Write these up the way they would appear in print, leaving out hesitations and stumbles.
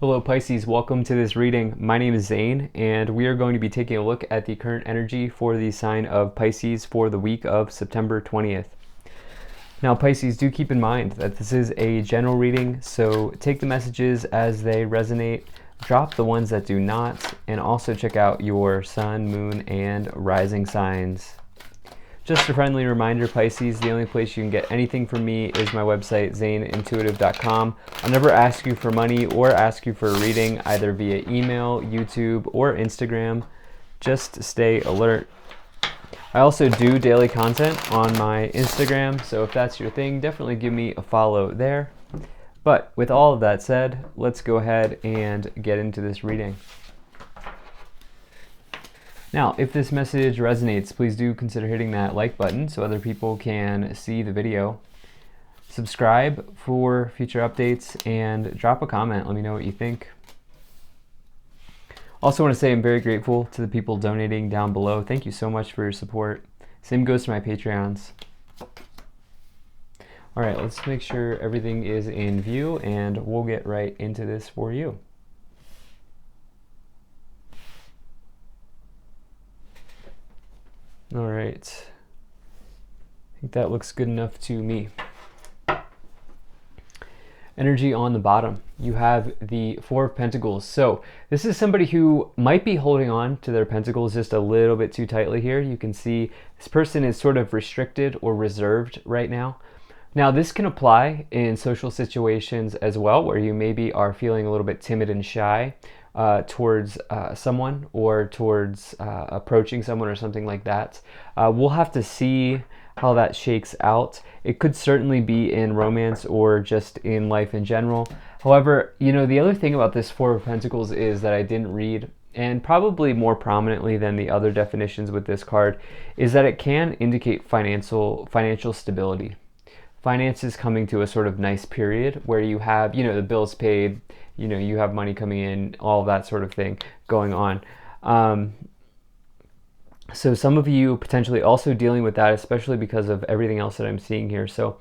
Hello Pisces, welcome to this reading. My name is Zane and we are going to be taking a look at the current energy for the sign of Pisces for the week of September 20th. Now Pisces, do keep in mind that this is a general reading, so take the messages as they resonate, drop the ones that do not, and also check out your sun, moon, and rising signs. Just a friendly reminder, Pisces, the only place you can get anything from me is my website, zaneintuitive.com. I'll never ask you for money or ask you for a reading, either via email, YouTube, or Instagram. Just stay alert. I also do daily content on my Instagram, so if that's your thing, definitely give me a follow there. But with all of that said, let's go ahead and get into this reading. Now, if this message resonates, please do consider hitting that like button so other people can see the video. Subscribe for future updates and drop a comment. Let me know what you think. Also want to say I'm very grateful to the people donating down below. Thank you so much for your support. Same goes to my Patreons. All right, let's make sure everything is in view and we'll get right into this for you. All right, I think that looks good enough to me. Energy on the bottom, you have the Four of Pentacles. So this is somebody who might be holding on to their pentacles just a little bit too tightly here. You can see this person is sort of restricted or reserved right now. Now this can apply in social situations as well, where you maybe are feeling a little bit timid and shy towards someone or towards approaching someone or something like that. We'll have to see how that shakes out. It could certainly be in romance or just in life in general. However, you know, the other thing about this Four of Pentacles is that I didn't read, and probably more prominently than the other definitions with this card, is that it can indicate financial stability. Finances coming to a sort of nice period where you have, you know, the bills paid, you know, you have money coming in, all that sort of thing going on. So some of you potentially also dealing with that, especially because of everything else that I'm seeing here. So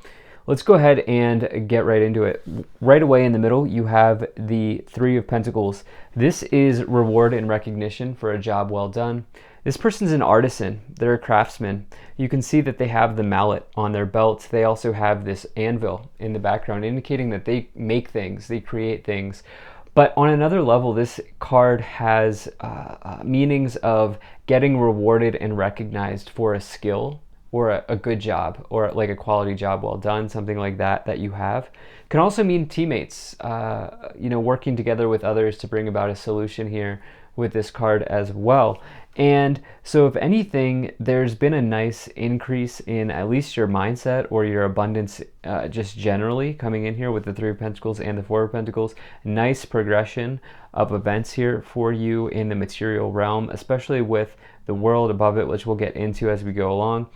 let's go ahead and get right into it. Right away in the middle, you have the Three of Pentacles. This is reward and recognition for a job well done. This person's an artisan, they're a craftsman. You can see that they have the mallet on their belt. They also have this anvil in the background, indicating that they make things, they create things. But on another level, this card has meanings of getting rewarded and recognized for a skill or a good job, or like a quality job well done, something like that you have. Can also mean teammates, you know, working together with others to bring about a solution here with this card as well. And so if anything, there's been a nice increase in at least your mindset or your abundance just generally coming in here with the Three of Pentacles and the Four of Pentacles. Nice progression of events here for you in the material realm, especially with the world above it, which we'll get into as we go along.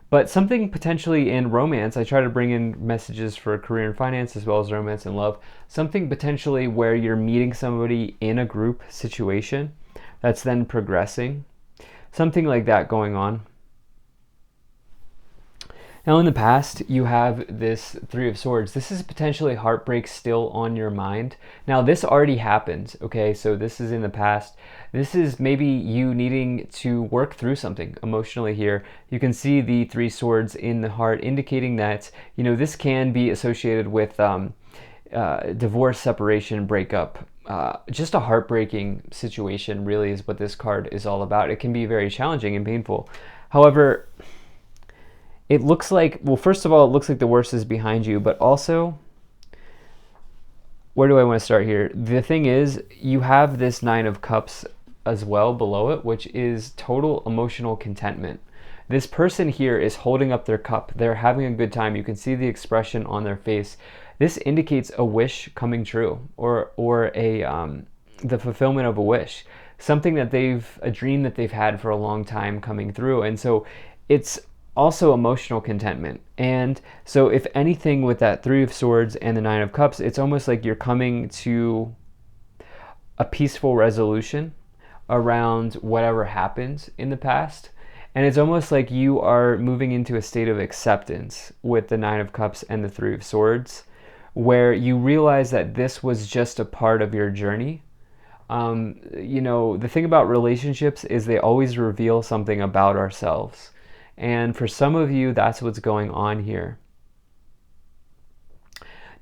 But something potentially in romance, I try to bring in messages for career and finance as well as romance and love. Something potentially where you're meeting somebody in a group situation that's then progressing. Something like that going on. Now in the past, you have this Three of Swords. This is potentially heartbreak still on your mind. Now this already happened, okay? So this is in the past. This is maybe you needing to work through something emotionally here. You can see the Three Swords in the heart, indicating that, you know, this can be associated with divorce, separation, breakup. Just a heartbreaking situation really is what this card is all about. It can be very challenging and painful. However, it looks like, well, first of all, it looks like the worst is behind you, but also, where do I want to start here? The thing is, you have this Nine of Cups as well below it, which is total emotional contentment. This person here is holding up their cup. They're having a good time. You can see the expression on their face. This indicates a wish coming true, or the fulfillment of a wish, something that a dream that they've had for a long time coming through. And so it's also emotional contentment. And so if anything, with that Three of Swords and the Nine of Cups, it's almost like you're coming to a peaceful resolution around whatever happened in the past. And it's almost like you are moving into a state of acceptance with the Nine of Cups and the Three of Swords, where you realize that this was just a part of your journey. You know, the thing about relationships is they always reveal something about ourselves. And for some of you, that's what's going on here.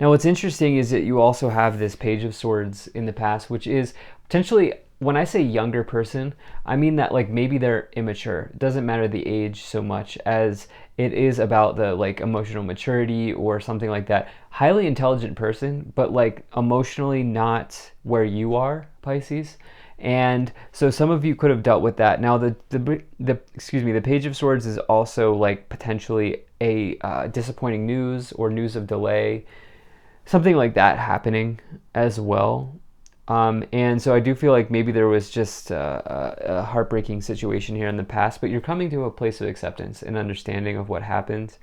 Now, what's interesting is that you also have this Page of Swords in the past, which is potentially, when I say younger person, I mean that like maybe they're immature. It doesn't matter the age so much as it is about the like emotional maturity or something like that. Highly intelligent person, but like emotionally not where you are, Pisces. And so some of you could have dealt with that. Now the excuse me, the Page of Swords is also like potentially a disappointing news or news of delay, something like that happening as well. And so I do feel like maybe there was just a heartbreaking situation here in the past, but you're coming to a place of acceptance and understanding of what happened.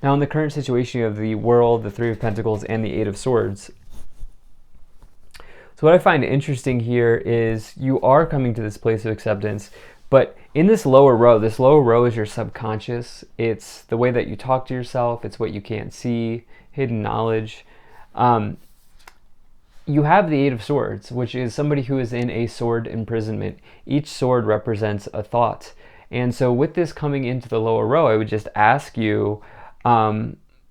Now, in the current situation of the World, the Three of Pentacles, and the Eight of Swords, so what I find interesting here is you are coming to this place of acceptance, but in this lower row is your subconscious. It's the way that you talk to yourself. It's what you can't see, hidden knowledge. You have the Eight of Swords, which is somebody who is in a sword imprisonment. Each sword represents a thought. And so with this coming into the lower row, I would just ask you,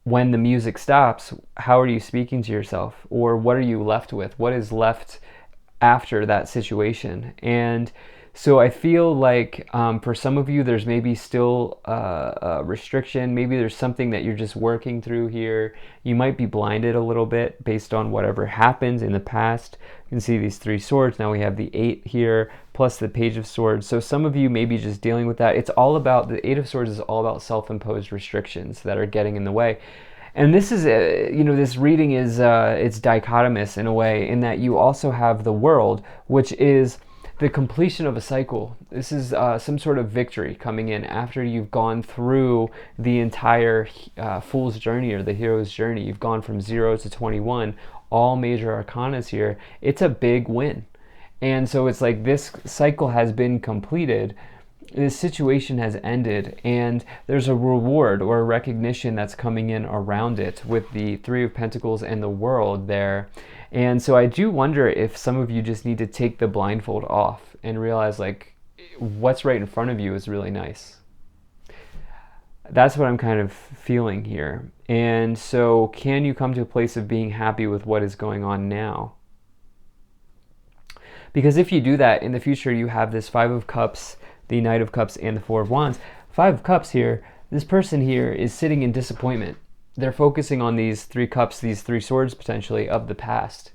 when the music stops, how are you speaking to yourself? Or what are you left with? What is left after that situation? And so I feel like for some of you, there's maybe still a restriction. Maybe there's something that you're just working through here. You might be blinded a little bit based on whatever happened in the past. You can see these three swords. Now we have the eight here, plus the Page of Swords. So some of you may be just dealing with that. It's all about, the Eight of Swords is all about self-imposed restrictions that are getting in the way. And this is, you know, this reading is, it's dichotomous in a way, in that you also have the World, which is the completion of a cycle. This is some sort of victory coming in after you've gone through the entire fool's journey or the hero's journey. You've gone from 0 to 21, all major arcanas here. It's a big win. And so it's like this cycle has been completed. This situation has ended, and there's a reward or a recognition that's coming in around it with the Three of Pentacles and the World there. And so I do wonder if some of you just need to take the blindfold off and realize like what's right in front of you is really nice. That's what I'm kind of feeling here. And so can you come to a place of being happy with what is going on now? Because if you do that, in the future you have this Five of Cups, the Knight of Cups, and the Four of Wands. Five of Cups here, this person here is sitting in disappointment. They're focusing on these three cups, these three swords potentially of the past.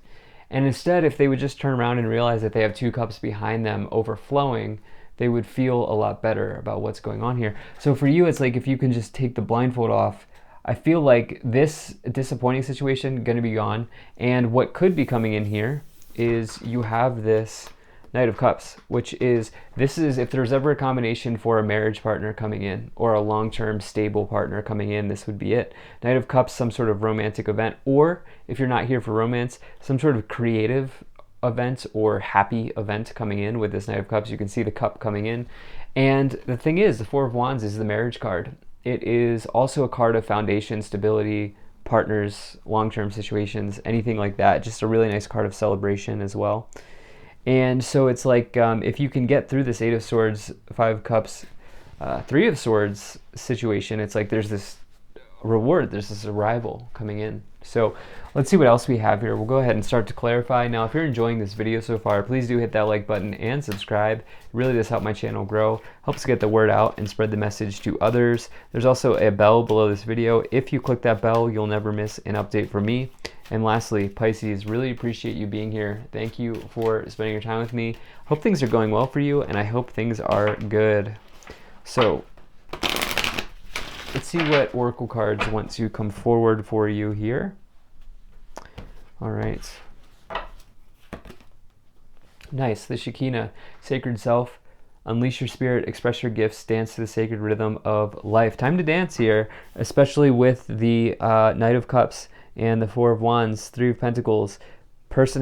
And instead, if they would just turn around and realize that they have two cups behind them overflowing, they would feel a lot better about what's going on here. So for you, it's like if you can just take the blindfold off, I feel like this disappointing situation going to be gone. And what could be coming in here is you have this Knight of Cups, which is, this is if there's ever a combination for a marriage partner coming in or a long-term stable partner coming in, this would be it. Knight of Cups, some sort of romantic event, or if you're not here for romance, some sort of creative event or happy event coming in with this Knight of Cups. You can see the cup coming in. And the thing is, the Four of Wands is the marriage card. It is also a card of foundation, stability, partners, long-term situations, anything like that. Just a really nice card of celebration as well. And so it's like if you can get through this Eight of Swords, Five of Cups, Three of Swords situation, it's like there's this reward, there's this arrival coming in. So let's see what else we have here. We'll go ahead and start to clarify. Now, if you're enjoying this video so far, please do hit that like button and subscribe. It really does help my channel grow, helps get the word out and spread the message to others. There's also a bell below this video. If you click that bell, you'll never miss an update from me. And lastly, Pisces, really appreciate you being here. Thank you for spending your time with me. Hope things are going well for you, and I hope things are good. So let's see what oracle cards want to come forward for you here. All right. Nice. The Shekinah, Sacred Self. Unleash your spirit, express your gifts, dance to the sacred rhythm of life. Time to dance here, especially with the Knight of Cups and the Four of Wands, Three of Pentacles, person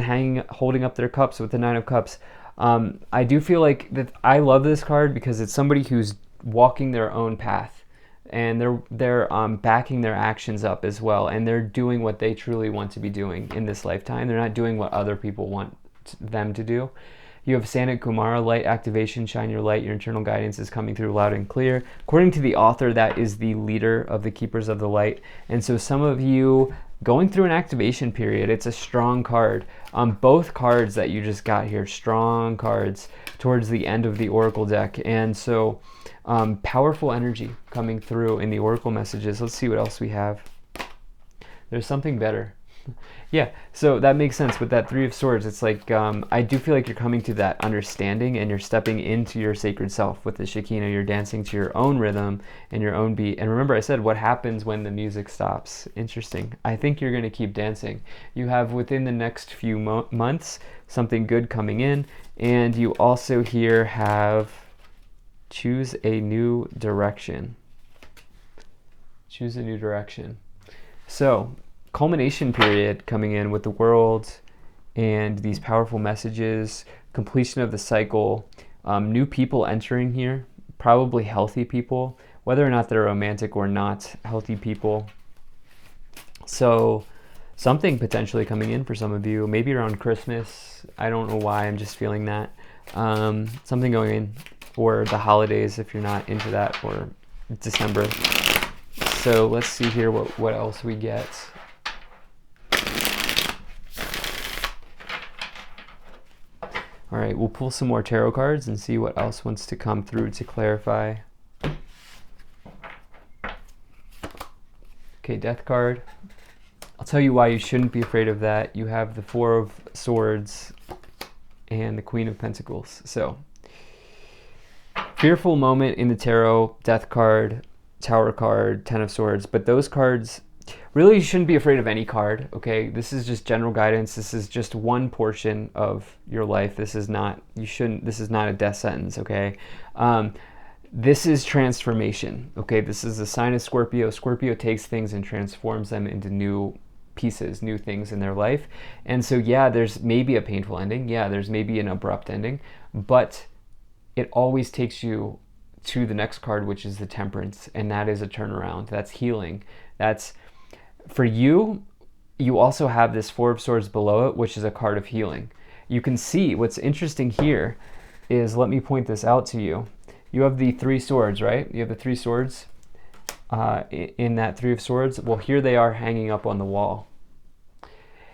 holding up their cups with the Nine of Cups. I do feel like that I love this card because it's somebody who's walking their own path. and they're backing their actions up as well, and they're doing what they truly want to be doing in this lifetime. They're not doing what other people want them to do. You have Santa Kumara, light activation, shine your light. Your internal guidance is coming through loud and clear. According to the author, that is the leader of the Keepers of the Light. And so some of you going through an activation period. It's a strong card. Both cards that you just got here, strong cards towards the end of the Oracle deck. And so powerful energy coming through in the Oracle messages. Let's see what else we have. There's something better. Yeah, so that makes sense with that Three of Swords. It's like, I do feel like you're coming to that understanding and you're stepping into your sacred self with the Shekinah. You're dancing to your own rhythm and your own beat. And remember, I said, what happens when the music stops? Interesting. I think you're going to keep dancing. You have within the next few months something good coming in. And you also here have choose a new direction. Choose a new direction. So, culmination period coming in with the World and these powerful messages, completion of the cycle, new people entering here, probably healthy people, whether or not they're romantic or not, healthy people. So something potentially coming in for some of you, maybe around Christmas. I don't know why, I'm just feeling that. Something going in, or the holidays if you're not into that, or December. So let's see here what else we get. All right, we'll pull some more tarot cards and see what else wants to come through to clarify. Okay, Death card. I'll tell you why you shouldn't be afraid of that. You have the Four of Swords and the Queen of Pentacles. So, fearful moment in the tarot, Death card, Tower card, Ten of Swords. But those cards, really, you shouldn't be afraid of any card, okay? This is just general guidance. This is just one portion of your life. This is not, this is not a death sentence, okay? This is transformation, okay? This is a sign of Scorpio. Scorpio takes things and transforms them into new pieces, new things in their life. And so, yeah, there's maybe a painful ending. Yeah, there's maybe an abrupt ending. But it always takes you to the next card, which is the Temperance. And that is a turnaround. That's healing. That's... For you, you also have this Four of Swords below it, which is a card of healing. You can see what's interesting here is, let me point this out to you. You have the Three Swords, right? You have the Three Swords in that Three of Swords. Well, here they are hanging up on the wall.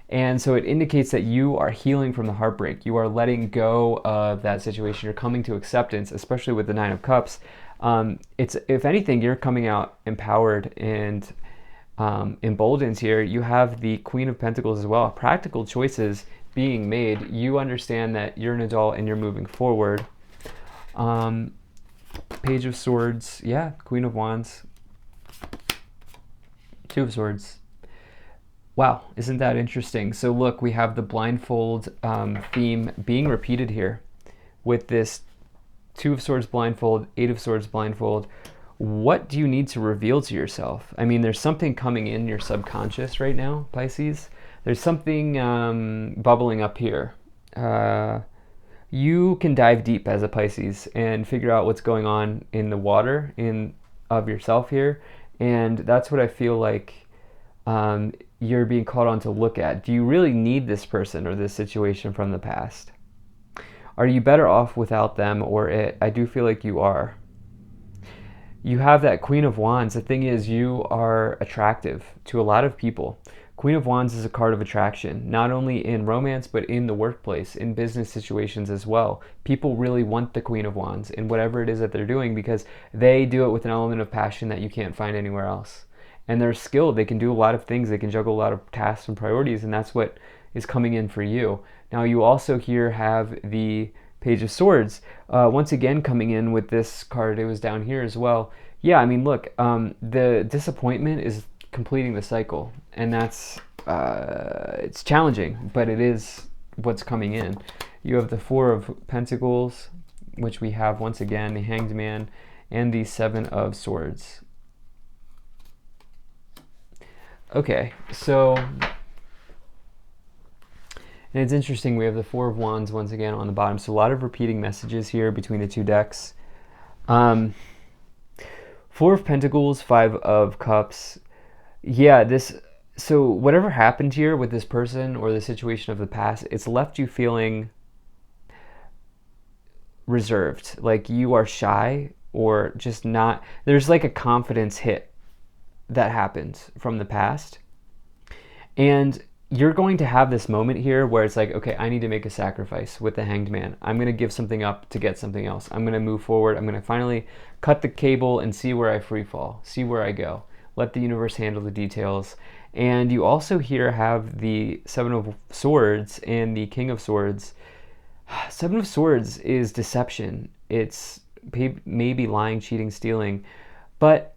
And so it indicates that you are healing from the heartbreak. You are letting go of that situation. You're coming to acceptance, especially with the Nine of Cups. It's, if anything, you're coming out empowered and emboldened here. You have the Queen of Pentacles as well. Practical choices being made. You understand that you're an adult and you're moving forward. Page of Swords. Yeah, Queen of Wands. Two of Swords. Wow, isn't that interesting? So look, we have the blindfold theme being repeated here with this Two of Swords blindfold, Eight of Swords blindfold. What do you need to reveal to yourself? I mean, there's something coming in your subconscious right now, Pisces. There's something bubbling up here. You can dive deep as a Pisces and figure out what's going on in the water of yourself here. And that's what I feel like you're being called on to look at. Do you really need this person or this situation from the past? Are you better off without them or it? I do feel like you are. You have that Queen of Wands. The thing is, you are attractive to a lot of people. Queen of Wands is a card of attraction, not only in romance, but in the workplace, in business situations as well. People really want the Queen of Wands in whatever it is that they're doing because they do it with an element of passion that you can't find anywhere else. And they're skilled. They can do a lot of things. They can juggle a lot of tasks and priorities, and that's what is coming in for you. Now, you also here have the Page of Swords, once again coming in with this card. It was down here as well. Yeah, I mean, look, the disappointment is completing the cycle, and that's it's challenging, but it is what's coming in. You have the Four of Pentacles, which we have once again, the Hanged Man, and the Seven of Swords. Okay, so... And it's interesting, we have the Four of Wands once again on the bottom. So a lot of repeating messages here between the two decks. Four of Pentacles, Five of Cups. Yeah, so whatever happened here with this person or the situation of the past, it's left you feeling reserved, like you are shy or just not. There's like a confidence hit that happens from the past. And you're going to have this moment here where it's like, okay, I need to make a sacrifice with the Hanged Man. I'm going to give something up to get something else. I'm going to move forward. I'm going to finally cut the cable and see where I free fall, see where I go. Let the universe handle the details. And you also here have the Seven of Swords and the King of Swords. Seven of Swords is deception. It's maybe lying, cheating, stealing. But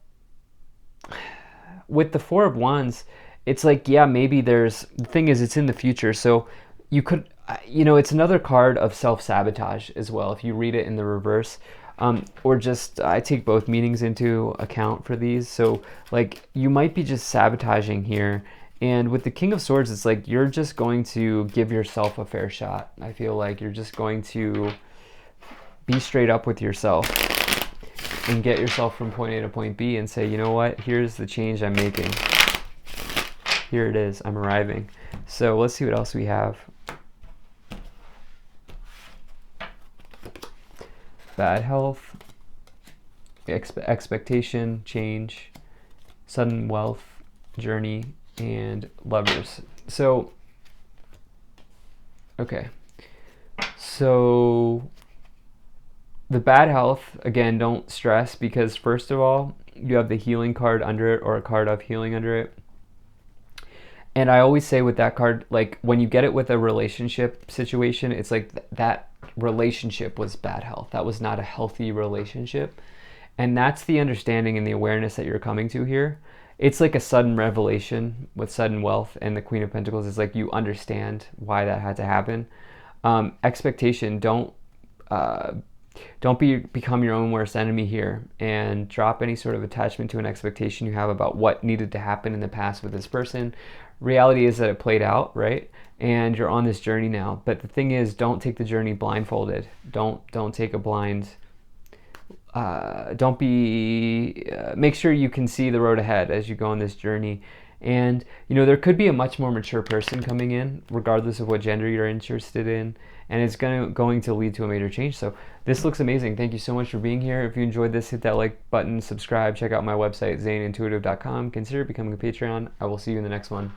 with the Four of Wands, it's like, yeah, maybe the thing is, it's in the future. So you could, it's another card of self-sabotage as well, if you read it in the reverse. Or just, I take both meanings into account for these. So like, you might be just sabotaging here. And with the King of Swords, it's like, you're just going to give yourself a fair shot. I feel like you're just going to be straight up with yourself and get yourself from point A to point B and say, you know what, here's the change I'm making. Here it is, I'm arriving. So let's see what else we have. Bad health, expectation, change, sudden wealth, journey, and Lovers. So, okay. So the bad health, again, don't stress, because first of all, you have the healing card under it, or a card of healing under it. And I always say with that card, like when you get it with a relationship situation, it's like that relationship was bad health. That was not a healthy relationship. And that's the understanding and the awareness that you're coming to here. It's like a sudden revelation with sudden wealth, and the Queen of Pentacles is like, you understand why that had to happen. Expectation, don't become your own worst enemy here and drop any sort of attachment to an expectation you have about what needed to happen in the past with this person. Reality is that it played out, right? And you're on this journey now. But the thing is, don't take the journey blindfolded. Don't take a blind. Make sure you can see the road ahead as you go on this journey. And there could be a much more mature person coming in, regardless of what gender you're interested in, and it's going to lead to a major change. So this looks amazing. Thank you so much for being here. If you enjoyed this, hit that like button, subscribe, check out my website, zanintuitive.com. Consider becoming a Patreon. I will see you in the next one.